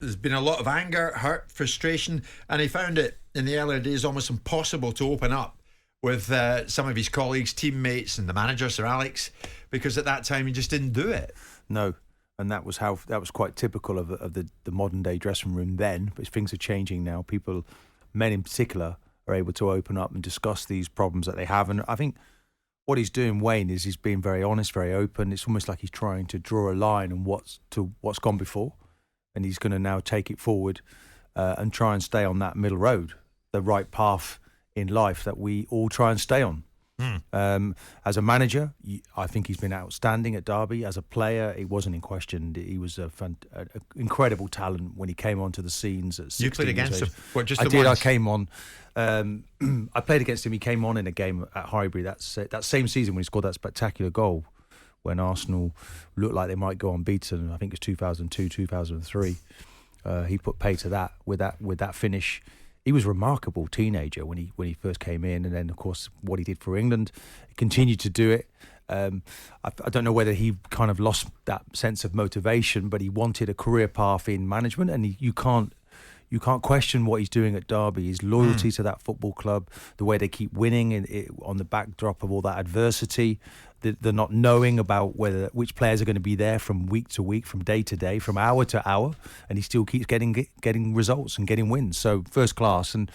there's been a lot of anger, hurt, frustration, and he found it in the earlier days almost impossible to open up with some of his colleagues, teammates, and the manager, Sir Alex, because at that time he just didn't do it. No, and that was quite typical of the modern day dressing room then. But things are changing now. People, men in particular, are able to open up and discuss these problems that they have. And I think what he's doing, Wayne, is he's being very honest, very open. It's almost like he's trying to draw a line on what's gone before, and he's going to now take it forward and try and stay on that middle road, the right path in life that we all try and stay on. As a manager, I think he's been outstanding at Derby. As a player, it wasn't in question. He was an incredible talent when he came onto the scenes at 16 You played against him? What, just I the did. once? I came on. I played against him. He came on in a game at Highbury that same season when he scored that spectacular goal when Arsenal looked like they might go unbeaten. I think it was 2002, 2003. He put pay to that with that finish. He was a remarkable teenager when he first came in, and then of course what he did for England, he continued to do it. I don't know whether he kind of lost that sense of motivation, but he wanted a career path in management, and you can't question what he's doing at Derby. His loyalty to that football club, the way they keep winning on the backdrop of all that adversity, the not knowing about which players are going to be there from week to week, from day to day, from hour to hour, and he still keeps getting results and getting wins. So first class, and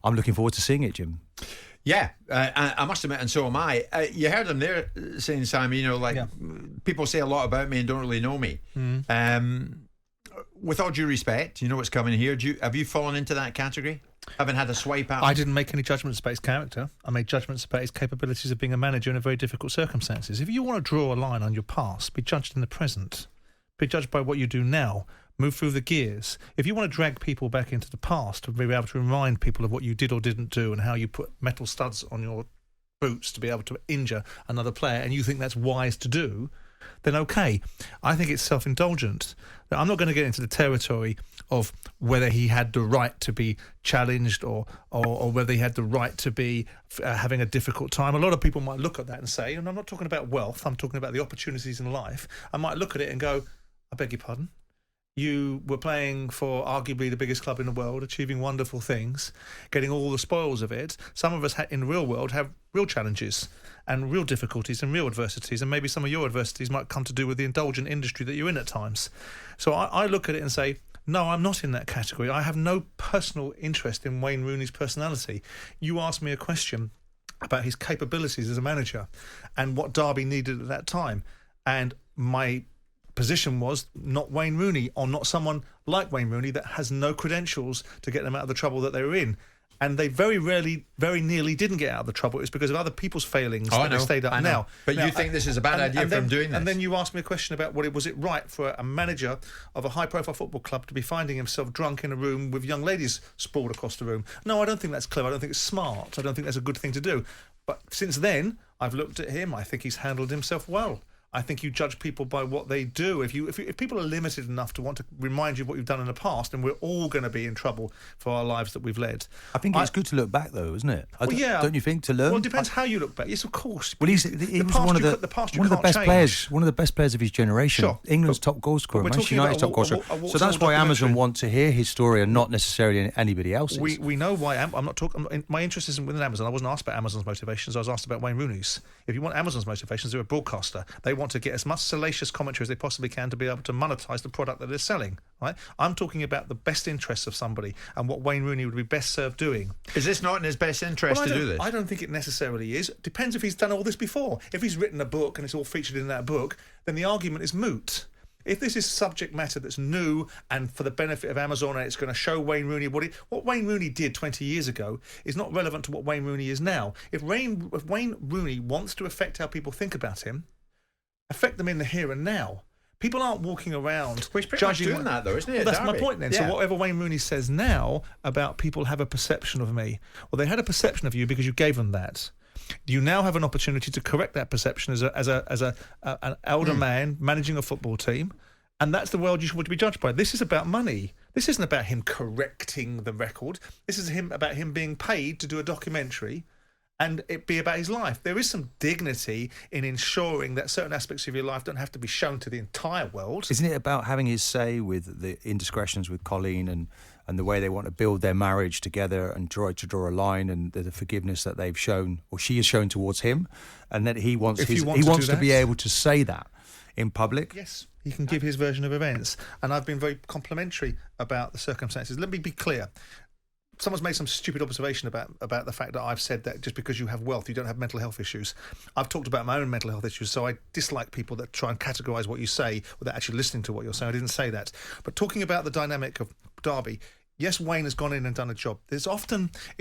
I'm looking forward to seeing it, Jim. Yeah, I must admit, and so am I. You heard him there saying, Sam, people say a lot about me and don't really know me. With all due respect, you know what's coming here. Have you fallen into that category? Haven't had a swipe at him? I didn't make any judgments about his character. I made judgments about his capabilities of being a manager in a very difficult circumstances. If you want to draw a line on your past, be judged in the present. Be judged by what you do now. Move through the gears. If you want to drag people back into the past, to be able to remind people of what you did or didn't do and how you put metal studs on your boots to be able to injure another player, and you think that's wise to do, then okay. I think it's self-indulgent. Now, I'm not going to get into the territory of whether he had the right to be challenged or whether he had the right to be having a difficult time. A lot of people might look at that and say, and I'm not talking about wealth, I'm talking about the opportunities in life. I might look at it and go, I beg your pardon? You were playing for arguably the biggest club in the world, achieving wonderful things, getting all the spoils of it. Some of us in the real world have real challenges and real difficulties and real adversities, and maybe some of your adversities might come to do with the indulgent industry that you're in at times. So I look at it and say, no, I'm not in that category. I have no personal interest in Wayne Rooney's personality. You asked me a question about his capabilities as a manager and what Derby needed at that time, and my position was not Wayne Rooney, or not someone like Wayne Rooney that has no credentials to get them out of the trouble that they were in. And they very rarely, very nearly didn't get out of the trouble. It was because of other people's failings that they stayed up now. But you think this is a bad idea for him doing this? And then you asked me a question about was it right for a manager of a high-profile football club to be finding himself drunk in a room with young ladies sprawled across the room? No, I don't think that's clever. I don't think it's smart. I don't think that's a good thing to do. But since then, I've looked at him. I think he's handled himself well. I think you judge people by what they do. If people are limited enough to want to remind you of what you've done in the past, then we're all going to be in trouble for our lives that we've led. I think it's good to look back, though, isn't it? Don't you think, to learn? Well, it depends how you look back. Yes, of course. Well, he was one of the best players of his generation. Sure. England's top goal scorer, Manchester United's top goal scorer. So that's why Amazon want to hear his story and not necessarily anybody else's. We know why. I'm not talking. My interest isn't within Amazon. I wasn't asked about Amazon's motivations. I was asked about Wayne Rooney's. If you want Amazon's motivations, they're a broadcaster. They want to get as much salacious commentary as they possibly can to be able to monetize the product that they're selling. Right? I'm talking about the best interests of somebody and what Wayne Rooney would be best served doing. Is this not in his best interest to do this? I don't think it necessarily is. Depends if he's done all this before. If he's written a book and it's all featured in that book, then the argument is moot. If this is subject matter that's new and for the benefit of Amazon, and it's going to show Wayne Rooney what Wayne Rooney did 20 years ago is not relevant to what Wayne Rooney is now. If Wayne Rooney wants to affect how people think about him, affect them in the here and now. People aren't walking around judging doing that, though, isn't it? Well, that's my point then. Yeah. So whatever Wayne Rooney says now about people have a perception of me, well, they had a perception of you because you gave them that. You now have an opportunity to correct that perception as an elder man managing a football team, and that's the world you should be judged by. This is about money. This isn't about him correcting the record. This is about him being paid to do a documentary and it be about his life. There is some dignity in ensuring that certain aspects of your life don't have to be shown to the entire world. Isn't it about having his say with the indiscretions with Colleen and the way they want to build their marriage together and try to draw a line, and the forgiveness that they've shown, or she has shown towards him, and that he wants to be able to say that in public? Yes, he can give his version of events. And I've been very complimentary about the circumstances. Let me be clear. Someone's made some stupid observation about the fact that I've said that just because you have wealth, you don't have mental health issues. I've talked about my own mental health issues, so I dislike people that try and categorise what you say without actually listening to what you're saying. I didn't say that. But talking about the dynamic of Derby, yes, Wayne has gone in and done a job. It's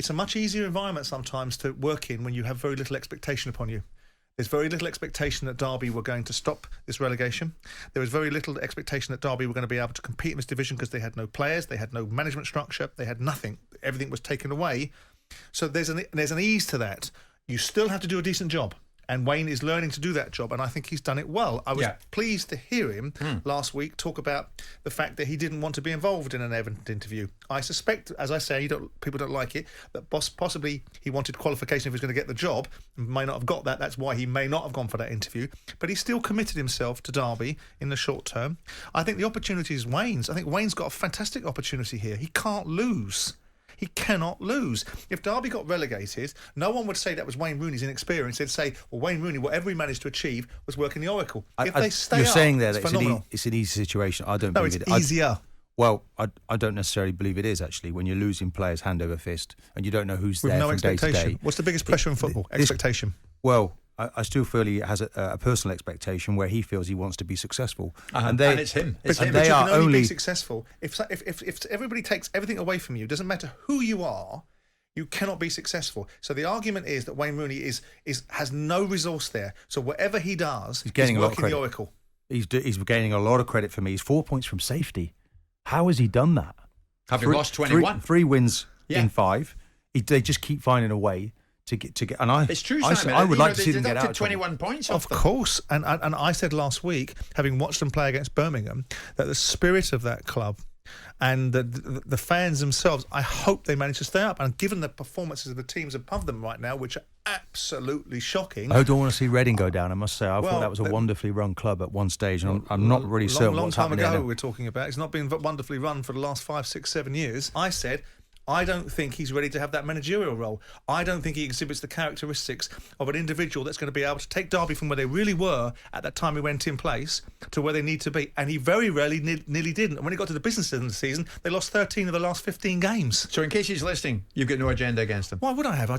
a much easier environment sometimes to work in when you have very little expectation upon you. There's very little expectation that Derby were going to stop this relegation. There was very little expectation that Derby were going to be able to compete in this division because they had no players, they had no management structure, they had nothing. Everything was taken away. So there's an ease to that. You still have to do a decent job. And Wayne is learning to do that job, and I think he's done it well. I was pleased to hear him last week talk about the fact that he didn't want to be involved in an Everton interview. I suspect, as I say, people don't like it, that possibly he wanted qualification if he was going to get the job, and may not have got that. That's why he may not have gone for that interview. But he still committed himself to Derby in the short term. I think the opportunity is Wayne's. I think Wayne's got a fantastic opportunity here. He can't lose. He cannot lose. If Derby got relegated, no one would say that was Wayne Rooney's inexperience. They'd say, well, Wayne Rooney, whatever he managed to achieve was working the Oracle. If they stay you're up, saying there it's that phenomenal. it's an easy situation. I don't No, believe it's it. easier. I don't necessarily believe it is, actually, when you're losing players hand over fist and you don't know who's With there no from day to expectation. day. What's the biggest pressure in football? Expectation. Well, I still feel he has a personal expectation where he feels he wants to be successful, and it's him. But you can only be successful if everybody takes everything away from you. Doesn't matter who you are, you cannot be successful. So the argument is that Wayne Rooney has no resource there. So whatever he does, he's working the Oracle. He's gaining a lot of credit for me. He's 4 points from safety. How has he done that? Having lost 21, three wins in 5. They just keep finding a way to get. And it's true, Simon. I would like to see them get out. 21 points. Of course, and I said last week, having watched them play against Birmingham, that the spirit of that club and the fans themselves, I hope they manage to stay up. And given the performances of the teams above them right now, which are absolutely shocking, I don't want to see Reading go down. I must say, I thought that was a wonderfully run club at one stage, and I'm not really certain what's happening there. Long time ago, we're talking about. It's not been wonderfully run for the last 5, 6, 7 years. I said, I don't think he's ready to have that managerial role. I don't think he exhibits the characteristics of an individual that's going to be able to take Derby from where they really were at that time he went in place to where they need to be. And he very rarely nearly didn't. And when he got to the business end of the season, they lost 13 of the last 15 games. So in case he's listening, you've got no agenda against him. Why would I have? I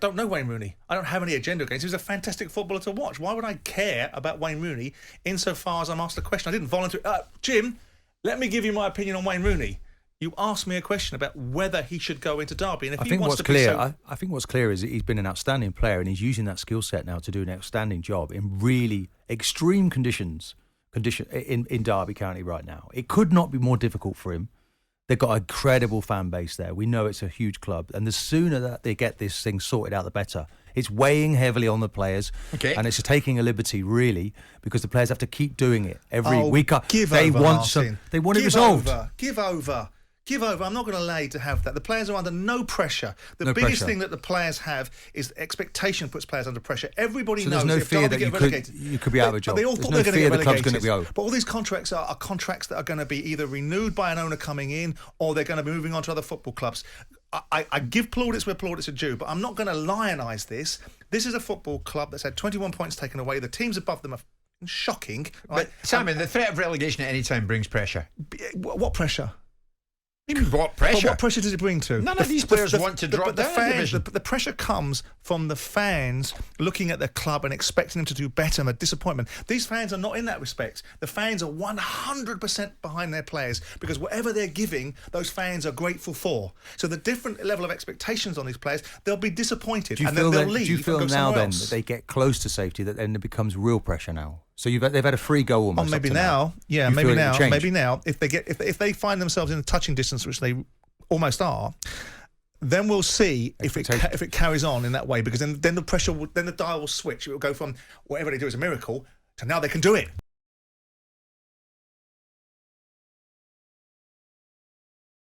don't know Wayne Rooney. I don't have any agenda against him. He's a fantastic footballer to watch. Why would I care about Wayne Rooney insofar as I'm asked a question? I didn't volunteer. Jim, let me give you my opinion on Wayne Rooney. You asked me a question about whether he should go into Derby, and if he wants to be so... I think what's clear is that he's been an outstanding player, and he's using that skill set now to do an outstanding job in really extreme conditions in Derby County right now. It could not be more difficult for him. They've got a credible fan base there. We know it's a huge club, and the sooner that they get this thing sorted out, the better. It's weighing heavily on the players, and it's taking a liberty, really, because the players have to keep doing it every week. They want it resolved. Give over. I'm not going to allow you to have that. The players are under no pressure. The biggest thing that the players have is expectation puts players under pressure. Everybody knows there's no if fear Derby that you could be out of a job. But they all thought they were going to get relegated. But all these contracts are contracts that are going to be either renewed by an owner coming in, or they're going to be moving on to other football clubs. I give plaudits where plaudits are due, but I'm not going to lionise this. This is a football club that's had 21 points taken away. The teams above them are shocking. But Simon, the threat of relegation at any time brings pressure. What pressure? What pressure? But what pressure does it bring to? None of these players want to drop down a division. The pressure comes from the fans looking at their club and expecting them to do better, and the disappointment. These fans are not in that respect. The fans are 100% behind their players, because whatever they're giving, those fans are grateful for. So the different level of expectations on these players, they'll be disappointed, and then they'll leave. Do you feel now then that they get close to safety, that then it becomes real pressure now? So they've had a free go almost. Maybe now, maybe now. If they find themselves in a touching distance, which they almost are, then we'll see if it carries on in that way. Because then the pressure, then the dial will switch. It will go from whatever they do is a miracle to now they can do it.